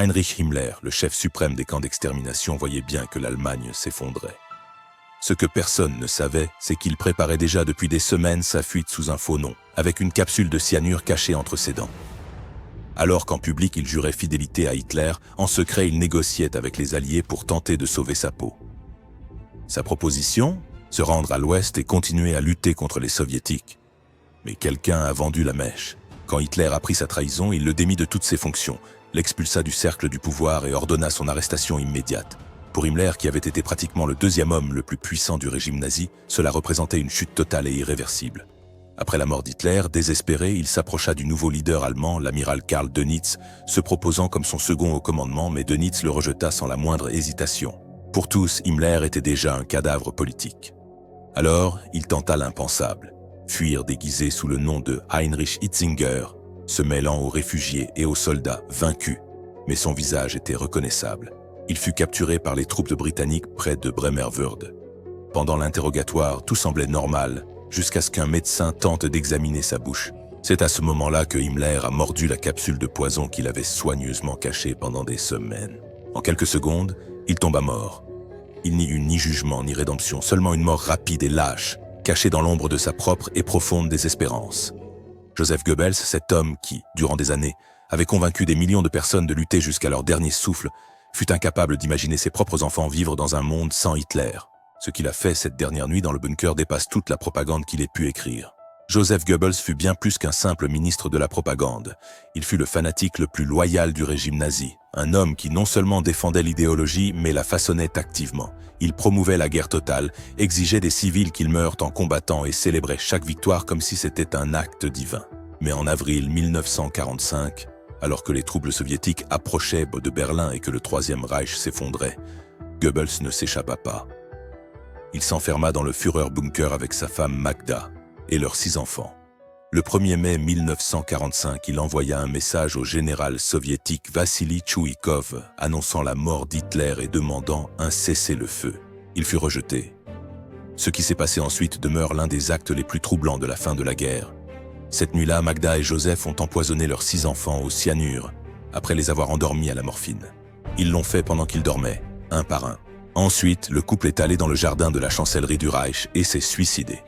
Heinrich Himmler, le chef suprême des camps d'extermination, voyait bien que l'Allemagne s'effondrait. Ce que personne ne savait, c'est qu'il préparait déjà depuis des semaines sa fuite sous un faux nom, avec une capsule de cyanure cachée entre ses dents. Alors qu'en public il jurait fidélité à Hitler, en secret il négociait avec les Alliés pour tenter de sauver sa peau. Sa proposition ? Se rendre à l'Ouest et continuer à lutter contre les Soviétiques. Mais quelqu'un a vendu la mèche. Quand Hitler apprit sa trahison, il le démit de toutes ses fonctions, l'expulsa du cercle du pouvoir et ordonna son arrestation immédiate. Pour Himmler, qui avait été pratiquement le deuxième homme le plus puissant du régime nazi, cela représentait une chute totale et irréversible. Après la mort d'Hitler, désespéré, il s'approcha du nouveau leader allemand, l'amiral Karl Dönitz, se proposant comme son second au commandement, mais Dönitz le rejeta sans la moindre hésitation. Pour tous, Himmler était déjà un cadavre politique. Alors, il tenta l'impensable, fuir déguisé sous le nom de Heinrich Hitzinger, se mêlant aux réfugiés et aux soldats vaincus, mais son visage était reconnaissable. Il fut capturé par les troupes britanniques près de Bremervörde. Pendant l'interrogatoire, tout semblait normal, jusqu'à ce qu'un médecin tente d'examiner sa bouche. C'est à ce moment-là que Himmler a mordu la capsule de poison qu'il avait soigneusement cachée pendant des semaines. En quelques secondes, il tomba mort. Il n'y eut ni jugement ni rédemption, seulement une mort rapide et lâche, cachée dans l'ombre de sa propre et profonde désespérance. Joseph Goebbels, cet homme qui, durant des années, avait convaincu des millions de personnes de lutter jusqu'à leur dernier souffle, fut incapable d'imaginer ses propres enfants vivre dans un monde sans Hitler. Ce qu'il a fait cette dernière nuit dans le bunker dépasse toute la propagande qu'il ait pu écrire. Joseph Goebbels fut bien plus qu'un simple ministre de la propagande. Il fut le fanatique le plus loyal du régime nazi. Un homme qui non seulement défendait l'idéologie, mais la façonnait activement. Il promouvait la guerre totale, exigeait des civils qu'ils meurent en combattant et célébrait chaque victoire comme si c'était un acte divin. Mais en avril 1945, alors que les troupes soviétiques approchaient de Berlin et que le Troisième Reich s'effondrait, Goebbels ne s'échappa pas. Il s'enferma dans le Führerbunker avec sa femme Magda et leurs 6 enfants. Le 1er mai 1945, il envoya un message au général soviétique Vassili Tchouikov annonçant la mort d'Hitler et demandant un cessez-le-feu. Il fut rejeté. Ce qui s'est passé ensuite demeure l'un des actes les plus troublants de la fin de la guerre. Cette nuit-là, Magda et Joseph ont empoisonné leurs 6 enfants au cyanure, après les avoir endormis à la morphine. Ils l'ont fait pendant qu'ils dormaient, un par un. Ensuite, le couple est allé dans le jardin de la chancellerie du Reich et s'est suicidé.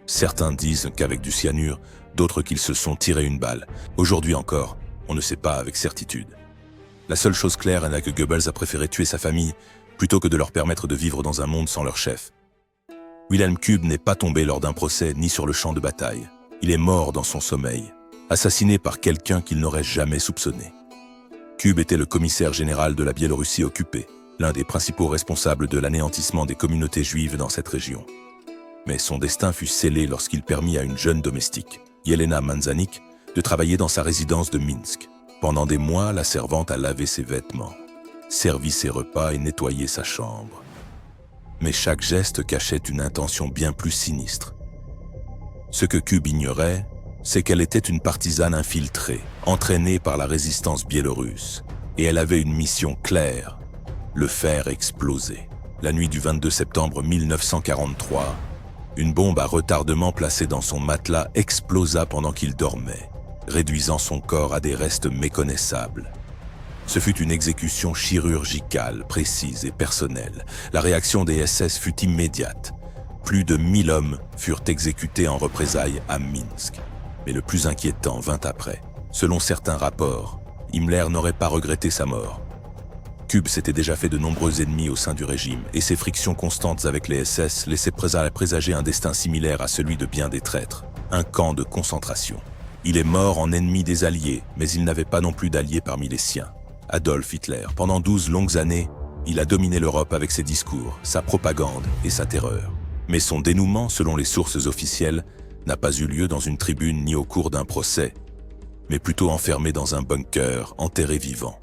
Certains disent qu'avec du cyanure, d'autres qu'ils se sont tiré une balle. Aujourd'hui encore, on ne sait pas avec certitude. La seule chose claire est que Goebbels a préféré tuer sa famille plutôt que de leur permettre de vivre dans un monde sans leur chef. Wilhelm Kube n'est pas tombé lors d'un procès ni sur le champ de bataille. Il est mort dans son sommeil, assassiné par quelqu'un qu'il n'aurait jamais soupçonné. Kube était le commissaire général de la Biélorussie occupée, l'un des principaux responsables de l'anéantissement des communautés juives dans cette région. Mais son destin fut scellé lorsqu'il permit à une jeune domestique, Yelena Manzanik, de travailler dans sa résidence de Minsk. Pendant des mois, la servante a lavé ses vêtements, servi ses repas et nettoyé sa chambre. Mais chaque geste cachait une intention bien plus sinistre. Ce que Kube ignorait, c'est qu'elle était une partisane infiltrée, entraînée par la résistance biélorusse. Et elle avait une mission claire, le faire exploser. La nuit du 22 septembre 1943, une bombe à retardement placée dans son matelas explosa pendant qu'il dormait, réduisant son corps à des restes méconnaissables. Ce fut une exécution chirurgicale, précise et personnelle. La réaction des SS fut immédiate. Plus de 1000 hommes furent exécutés en représailles à Minsk. Mais le plus inquiétant vint après. Selon certains rapports, Himmler n'aurait pas regretté sa mort. Kube s'était déjà fait de nombreux ennemis au sein du régime, et ses frictions constantes avec les SS laissaient présager un destin similaire à celui de bien des traîtres, un camp de concentration. Il est mort en ennemi des Alliés, mais il n'avait pas non plus d'alliés parmi les siens. Adolf Hitler, pendant 12 longues années, il a dominé l'Europe avec ses discours, sa propagande et sa terreur. Mais son dénouement, selon les sources officielles, n'a pas eu lieu dans une tribune ni au cours d'un procès, mais plutôt enfermé dans un bunker, enterré vivant.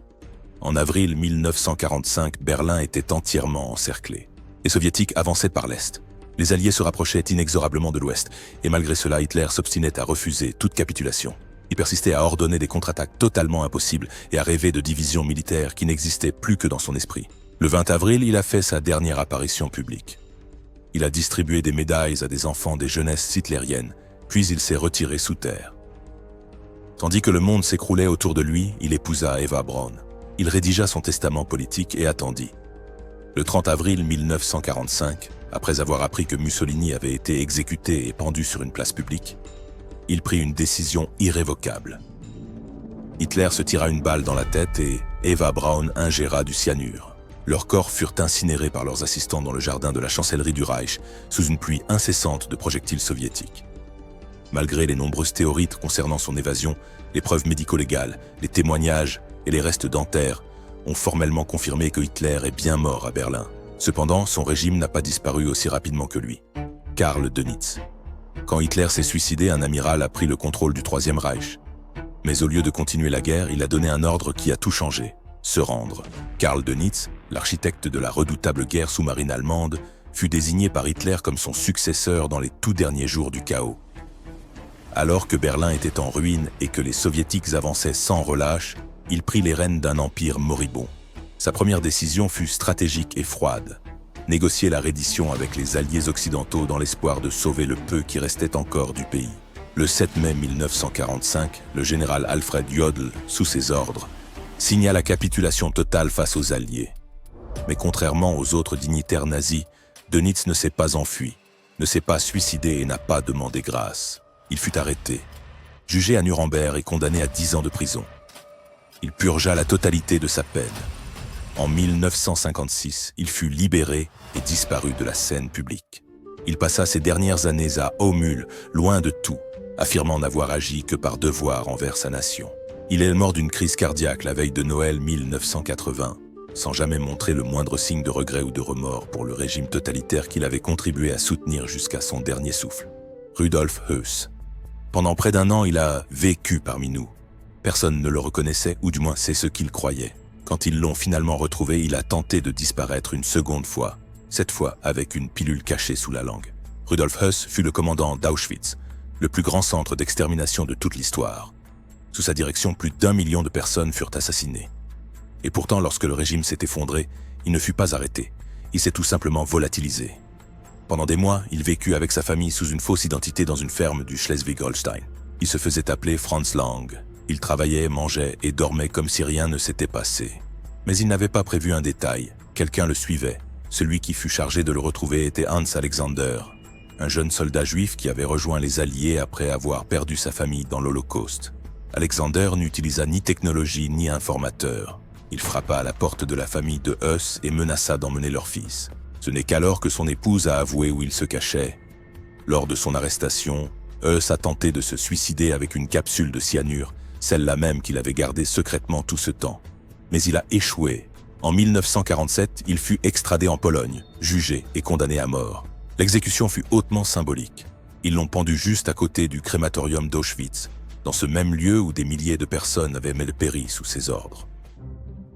En avril 1945, Berlin était entièrement encerclé. Les Soviétiques avançaient par l'Est. Les Alliés se rapprochaient inexorablement de l'Ouest, et malgré cela, Hitler s'obstinait à refuser toute capitulation. Il persistait à ordonner des contre-attaques totalement impossibles et à rêver de divisions militaires qui n'existaient plus que dans son esprit. Le 20 avril, il a fait sa dernière apparition publique. Il a distribué des médailles à des enfants des jeunesses hitlériennes, puis il s'est retiré sous terre. Tandis que le monde s'écroulait autour de lui, il épousa Eva Braun. Il rédigea son testament politique et attendit. Le 30 avril 1945, après avoir appris que Mussolini avait été exécuté et pendu sur une place publique, il prit une décision irrévocable. Hitler se tira une balle dans la tête et Eva Braun ingéra du cyanure. Leurs corps furent incinérés par leurs assistants dans le jardin de la chancellerie du Reich, sous une pluie incessante de projectiles soviétiques. Malgré les nombreuses théories concernant son évasion, les preuves médico-légales, les témoignages et les restes dentaires ont formellement confirmé que Hitler est bien mort à Berlin. Cependant, son régime n'a pas disparu aussi rapidement que lui. Karl Dönitz. Quand Hitler s'est suicidé, un amiral a pris le contrôle du Troisième Reich. Mais au lieu de continuer la guerre, il a donné un ordre qui a tout changé, se rendre. Karl Dönitz, l'architecte de la redoutable guerre sous-marine allemande, fut désigné par Hitler comme son successeur dans les tout derniers jours du chaos. Alors que Berlin était en ruine et que les soviétiques avançaient sans relâche, il prit les rênes d'un empire moribond. Sa première décision fut stratégique et froide. Négocier la reddition avec les alliés occidentaux dans l'espoir de sauver le peu qui restait encore du pays. Le 7 mai 1945, le général Alfred Jodl, sous ses ordres, signa la capitulation totale face aux Alliés. Mais contrairement aux autres dignitaires nazis, Dönitz ne s'est pas enfui, ne s'est pas suicidé et n'a pas demandé grâce. Il fut arrêté, jugé à Nuremberg et condamné à 10 ans de prison. Il purgea la totalité de sa peine. En 1956, il fut libéré et disparut de la scène publique. Il passa ses dernières années à Aumule, loin de tout, affirmant n'avoir agi que par devoir envers sa nation. Il est mort d'une crise cardiaque la veille de Noël 1980, sans jamais montrer le moindre signe de regret ou de remords pour le régime totalitaire qu'il avait contribué à soutenir jusqu'à son dernier souffle. Rudolf Höss. Pendant près d'1 an, il a vécu parmi nous. Personne ne le reconnaissait, ou du moins c'est ce qu'il croyait. Quand ils l'ont finalement retrouvé, il a tenté de disparaître une seconde fois, cette fois avec une pilule cachée sous la langue. Rudolf Höss fut le commandant d'Auschwitz, le plus grand centre d'extermination de toute l'histoire. Sous sa direction, plus d'1 million de personnes furent assassinées. Et pourtant, lorsque le régime s'est effondré, il ne fut pas arrêté. Il s'est tout simplement volatilisé. Pendant des mois, il vécut avec sa famille sous une fausse identité dans une ferme du Schleswig-Holstein. Il se faisait appeler Franz Lang. Il travaillait, mangeait et dormait comme si rien ne s'était passé. Mais il n'avait pas prévu un détail. Quelqu'un le suivait. Celui qui fut chargé de le retrouver était Hans Alexander, un jeune soldat juif qui avait rejoint les Alliés après avoir perdu sa famille dans l'Holocauste. Alexander n'utilisa ni technologie ni informateur. Il frappa à la porte de la famille de Höss et menaça d'emmener leur fils. Ce n'est qu'alors que son épouse a avoué où il se cachait. Lors de son arrestation, Höss a tenté de se suicider avec une capsule de cyanure, celle-là même qu'il avait gardée secrètement tout ce temps. Mais il a échoué. En 1947, il fut extradé en Pologne, jugé et condamné à mort. L'exécution fut hautement symbolique. Ils l'ont pendu juste à côté du crématorium d'Auschwitz, dans ce même lieu où des milliers de personnes avaient péri sous ses ordres.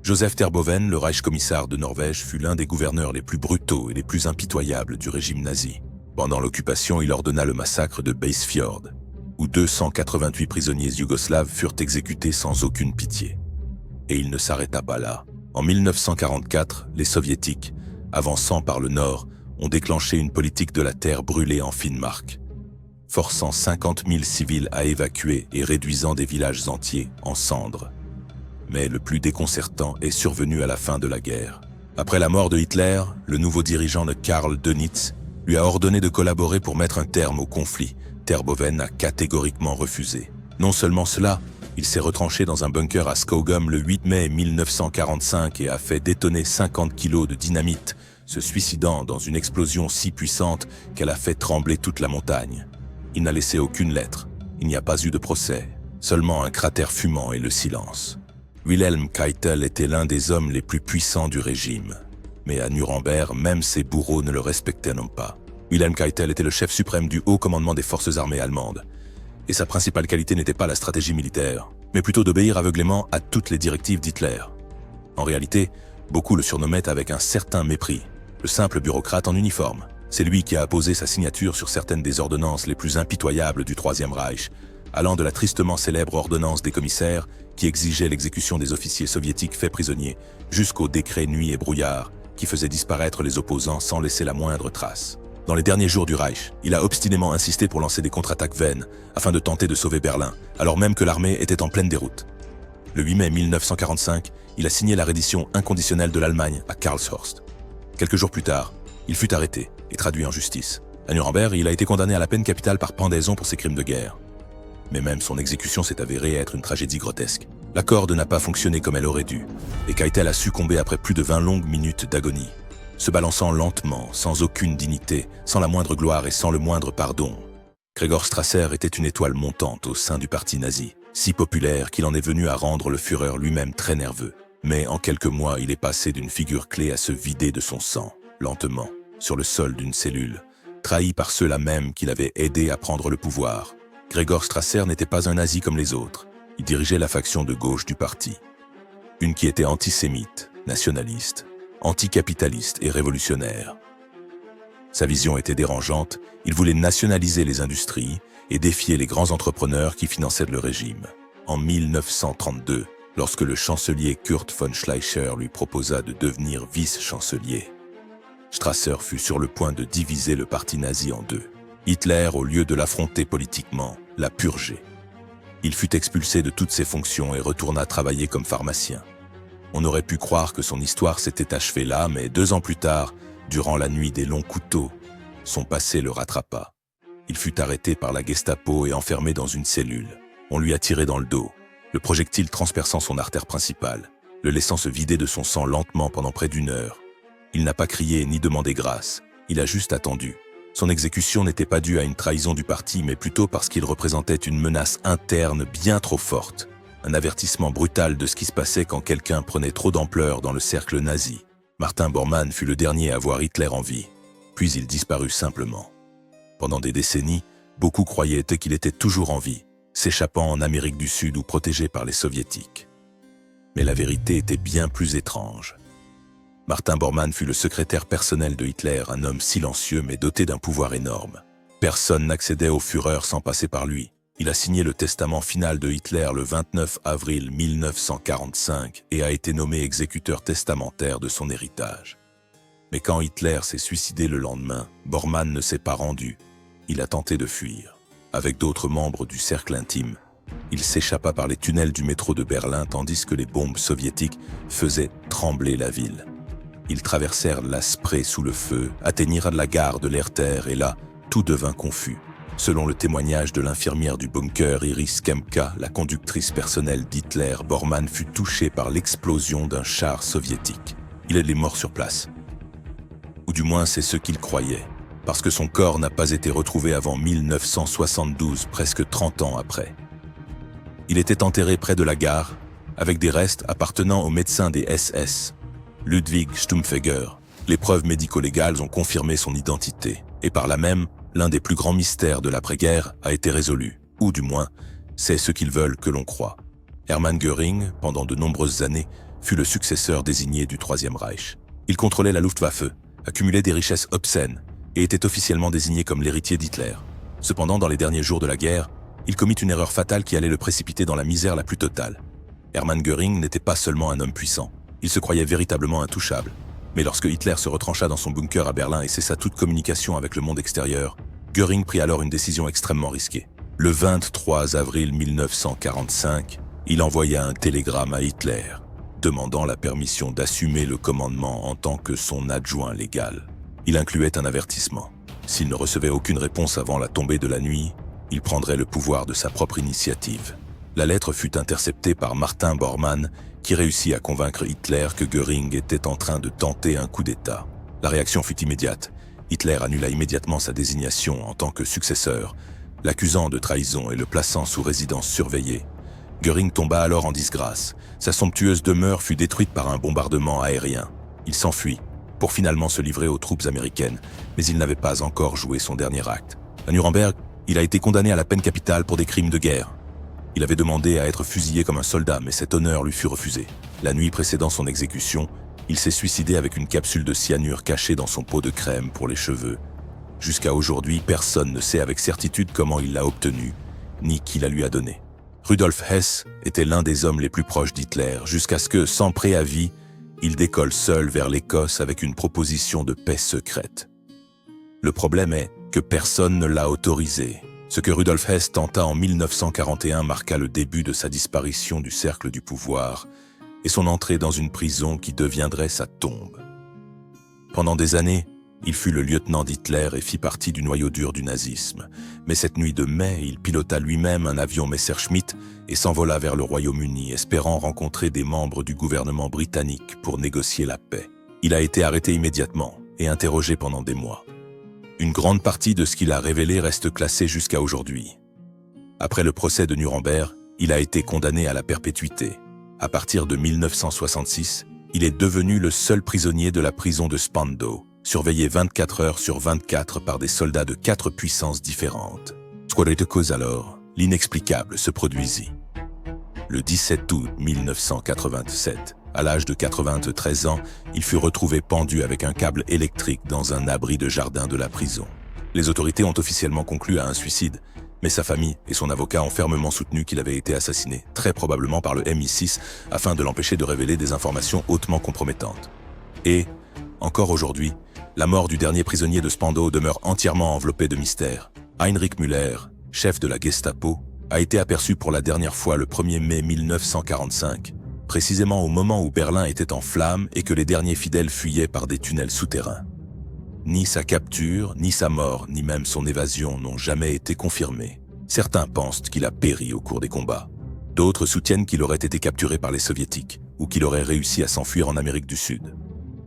Joseph Terboven, le Reichskommissar de Norvège, fut l'un des gouverneurs les plus brutaux et les plus impitoyables du régime nazi. Pendant l'occupation, il ordonna le massacre de Beisfjord, où 288 prisonniers yougoslaves furent exécutés sans aucune pitié. Et il ne s'arrêta pas là. En 1944, les Soviétiques, avançant par le nord, ont déclenché une politique de la terre brûlée en Finnmark, forçant 50 000 civils à évacuer et réduisant des villages entiers en cendres. Mais le plus déconcertant est survenu à la fin de la guerre. Après la mort de Hitler, le nouveau dirigeant de Karl Dönitz lui a ordonné de collaborer pour mettre un terme au conflit. Terboven a catégoriquement refusé. Non seulement cela, il s'est retranché dans un bunker à Skogum le 8 mai 1945 et a fait détonner 50 kilos de dynamite, se suicidant dans une explosion si puissante qu'elle a fait trembler toute la montagne. Il n'a laissé aucune lettre, il n'y a pas eu de procès, seulement un cratère fumant et le silence. Wilhelm Keitel était l'un des hommes les plus puissants du régime. Mais à Nuremberg, même ses bourreaux ne le respectaient non pas. Wilhelm Keitel était le chef suprême du haut commandement des forces armées allemandes. Et sa principale qualité n'était pas la stratégie militaire, mais plutôt d'obéir aveuglément à toutes les directives d'Hitler. En réalité, beaucoup le surnommaient avec un certain mépris, le simple bureaucrate en uniforme. C'est lui qui a apposé sa signature sur certaines des ordonnances les plus impitoyables du Troisième Reich, allant de la tristement célèbre ordonnance des commissaires qui exigeait l'exécution des officiers soviétiques faits prisonniers, jusqu'au décret Nuit et Brouillard qui faisait disparaître les opposants sans laisser la moindre trace. Dans les derniers jours du Reich, il a obstinément insisté pour lancer des contre-attaques vaines afin de tenter de sauver Berlin, alors même que l'armée était en pleine déroute. Le 8 mai 1945, il a signé la reddition inconditionnelle de l'Allemagne à Karlshorst. Quelques jours plus tard, il fut arrêté et traduit en justice. À Nuremberg, il a été condamné à la peine capitale par pendaison pour ses crimes de guerre. Mais même son exécution s'est avérée être une tragédie grotesque. La corde n'a pas fonctionné comme elle aurait dû, et Keitel a succombé après plus de 20 longues minutes d'agonie, se balançant lentement, sans aucune dignité, sans la moindre gloire et sans le moindre pardon. Gregor Strasser était une étoile montante au sein du parti nazi, si populaire qu'il en est venu à rendre le Führer lui-même très nerveux. Mais en quelques mois, il est passé d'une figure clé à se vider de son sang, lentement, sur le sol d'une cellule, trahi par ceux-là même qui l'avaient aidé à prendre le pouvoir. Gregor Strasser n'était pas un nazi comme les autres. Il dirigeait la faction de gauche du parti. Une qui était antisémite, nationaliste, anticapitaliste et révolutionnaire. Sa vision était dérangeante, il voulait nationaliser les industries et défier les grands entrepreneurs qui finançaient le régime. En 1932, lorsque le chancelier Kurt von Schleicher lui proposa de devenir vice-chancelier, Strasser fut sur le point de diviser le parti nazi en deux. Hitler, au lieu de l'affronter politiquement, l'a purgé. Il fut expulsé de toutes ses fonctions et retourna travailler comme pharmacien. On aurait pu croire que son histoire s'était achevée là, mais 2 ans plus tard, durant la nuit des longs couteaux, son passé le rattrapa. Il fut arrêté par la Gestapo et enfermé dans une cellule. On lui a tiré dans le dos, le projectile transperçant son artère principale, le laissant se vider de son sang lentement pendant près d'1 heure. Il n'a pas crié ni demandé grâce, il a juste attendu. Son exécution n'était pas due à une trahison du parti, mais plutôt parce qu'il représentait une menace interne bien trop forte. Un avertissement brutal de ce qui se passait quand quelqu'un prenait trop d'ampleur dans le cercle nazi. Martin Bormann fut le dernier à voir Hitler en vie, puis il disparut simplement. Pendant des décennies, beaucoup croyaient qu'il était toujours en vie, s'échappant en Amérique du Sud ou protégé par les soviétiques. Mais la vérité était bien plus étrange. Martin Bormann fut le secrétaire personnel de Hitler, un homme silencieux mais doté d'un pouvoir énorme. Personne n'accédait au Führer sans passer par lui. Il a signé le testament final de Hitler le 29 avril 1945 et a été nommé exécuteur testamentaire de son héritage. Mais quand Hitler s'est suicidé le lendemain, Bormann ne s'est pas rendu. Il a tenté de fuir. Avec d'autres membres du cercle intime, il s'échappa par les tunnels du métro de Berlin tandis que les bombes soviétiques faisaient trembler la ville. Ils traversèrent la Spree sous le feu, atteignirent la gare de l'Erter et là, tout devint confus. Selon le témoignage de l'infirmière du bunker Iris Kempka, la conductrice personnelle d'Hitler, Bormann fut touché par l'explosion d'un char soviétique. Il est mort sur place. Ou du moins c'est ce qu'il croyait, parce que son corps n'a pas été retrouvé avant 1972, presque 30 ans après. Il était enterré près de la gare, avec des restes appartenant au médecin des SS, Ludwig Stumpfegger. Les preuves médico-légales ont confirmé son identité, et par là même, l'un des plus grands mystères de l'après-guerre a été résolu, ou du moins, c'est ce qu'ils veulent que l'on croie. Hermann Göring, pendant de nombreuses années, fut le successeur désigné du Troisième Reich. Il contrôlait la Luftwaffe, accumulait des richesses obscènes, et était officiellement désigné comme l'héritier d'Hitler. Cependant, dans les derniers jours de la guerre, il commit une erreur fatale qui allait le précipiter dans la misère la plus totale. Hermann Göring n'était pas seulement un homme puissant, il se croyait véritablement intouchable. Mais lorsque Hitler se retrancha dans son bunker à Berlin et cessa toute communication avec le monde extérieur, Göring prit alors une décision extrêmement risquée. Le 23 avril 1945, il envoya un télégramme à Hitler, demandant la permission d'assumer le commandement en tant que son adjoint légal. Il incluait un avertissement. S'il ne recevait aucune réponse avant la tombée de la nuit, il prendrait le pouvoir de sa propre initiative. La lettre fut interceptée par Martin Bormann, qui réussit à convaincre Hitler que Göring était en train de tenter un coup d'État. La réaction fut immédiate. Hitler annula immédiatement sa désignation en tant que successeur, l'accusant de trahison et le plaçant sous résidence surveillée. Göring tomba alors en disgrâce. Sa somptueuse demeure fut détruite par un bombardement aérien. Il s'enfuit, pour finalement se livrer aux troupes américaines, mais il n'avait pas encore joué son dernier acte. À Nuremberg, il a été condamné à la peine capitale pour des crimes de guerre. Il avait demandé à être fusillé comme un soldat, mais cet honneur lui fut refusé. La nuit précédant son exécution, il s'est suicidé avec une capsule de cyanure cachée dans son pot de crème pour les cheveux. Jusqu'à aujourd'hui, personne ne sait avec certitude comment il l'a obtenu, ni qui la lui a donné. Rudolf Hess était l'un des hommes les plus proches d'Hitler, jusqu'à ce que, sans préavis, il décolle seul vers l'Écosse avec une proposition de paix secrète. Le problème est que personne ne l'a autorisé. Ce que Rudolf Hess tenta en 1941 marqua le début de sa disparition du cercle du pouvoir et son entrée dans une prison qui deviendrait sa tombe. Pendant des années, il fut le lieutenant d'Hitler et fit partie du noyau dur du nazisme. Mais cette nuit de mai, il pilota lui-même un avion Messerschmitt et s'envola vers le Royaume-Uni, espérant rencontrer des membres du gouvernement britannique pour négocier la paix. Il a été arrêté immédiatement et interrogé pendant des mois. Une grande partie de ce qu'il a révélé reste classée jusqu'à aujourd'hui. Après le procès de Nuremberg, il a été condamné à la perpétuité. À partir de 1966, il est devenu le seul prisonnier de la prison de Spandau, surveillé 24 heures sur 24 par des soldats de 4 puissances différentes. De cause alors, l'inexplicable se produisit. Le 17 août 1987, à l'âge de 93 ans, il fut retrouvé pendu avec un câble électrique dans un abri de jardin de la prison. Les autorités ont officiellement conclu à un suicide, mais sa famille et son avocat ont fermement soutenu qu'il avait été assassiné, très probablement par le MI6, afin de l'empêcher de révéler des informations hautement compromettantes. Et, encore aujourd'hui, la mort du dernier prisonnier de Spandau demeure entièrement enveloppée de mystère. Heinrich Müller, chef de la Gestapo, a été aperçu pour la dernière fois le 1er mai 1945, précisément au moment où Berlin était en flammes et que les derniers fidèles fuyaient par des tunnels souterrains. Ni sa capture, ni sa mort, ni même son évasion n'ont jamais été confirmés. Certains pensent qu'il a péri au cours des combats. D'autres soutiennent qu'il aurait été capturé par les soviétiques ou qu'il aurait réussi à s'enfuir en Amérique du Sud.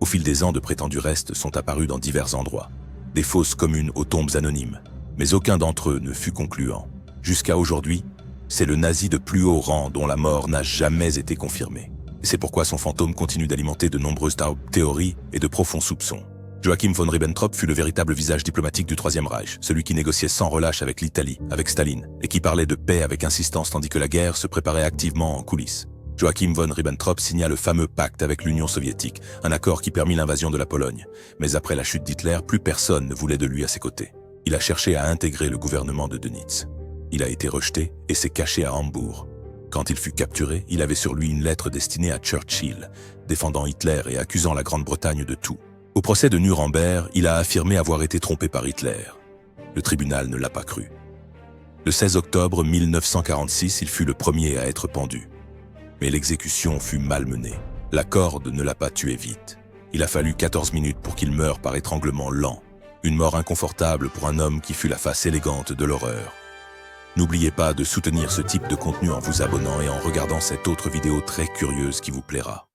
Au fil des ans, de prétendus restes sont apparus dans divers endroits. Des fosses communes aux tombes anonymes, mais aucun d'entre eux ne fut concluant. Jusqu'à aujourd'hui, c'est le nazi de plus haut rang dont la mort n'a jamais été confirmée. C'est pourquoi son fantôme continue d'alimenter de nombreuses théories et de profonds soupçons. Joachim von Ribbentrop fut le véritable visage diplomatique du Troisième Reich, celui qui négociait sans relâche avec l'Italie, avec Staline, et qui parlait de paix avec insistance tandis que la guerre se préparait activement en coulisses. Joachim von Ribbentrop signa le fameux pacte avec l'Union soviétique, un accord qui permit l'invasion de la Pologne. Mais après la chute d'Hitler, plus personne ne voulait de lui à ses côtés. Il a cherché à intégrer le gouvernement de Dönitz. Il a été rejeté et s'est caché à Hambourg. Quand il fut capturé, il avait sur lui une lettre destinée à Churchill, défendant Hitler et accusant la Grande-Bretagne de tout. Au procès de Nuremberg, il a affirmé avoir été trompé par Hitler. Le tribunal ne l'a pas cru. Le 16 octobre 1946, il fut le premier à être pendu. Mais l'exécution fut mal menée. La corde ne l'a pas tué vite. Il a fallu 14 minutes pour qu'il meure par étranglement lent. Une mort inconfortable pour un homme qui fut la face élégante de l'horreur. N'oubliez pas de soutenir ce type de contenu en vous abonnant et en regardant cette autre vidéo très curieuse qui vous plaira.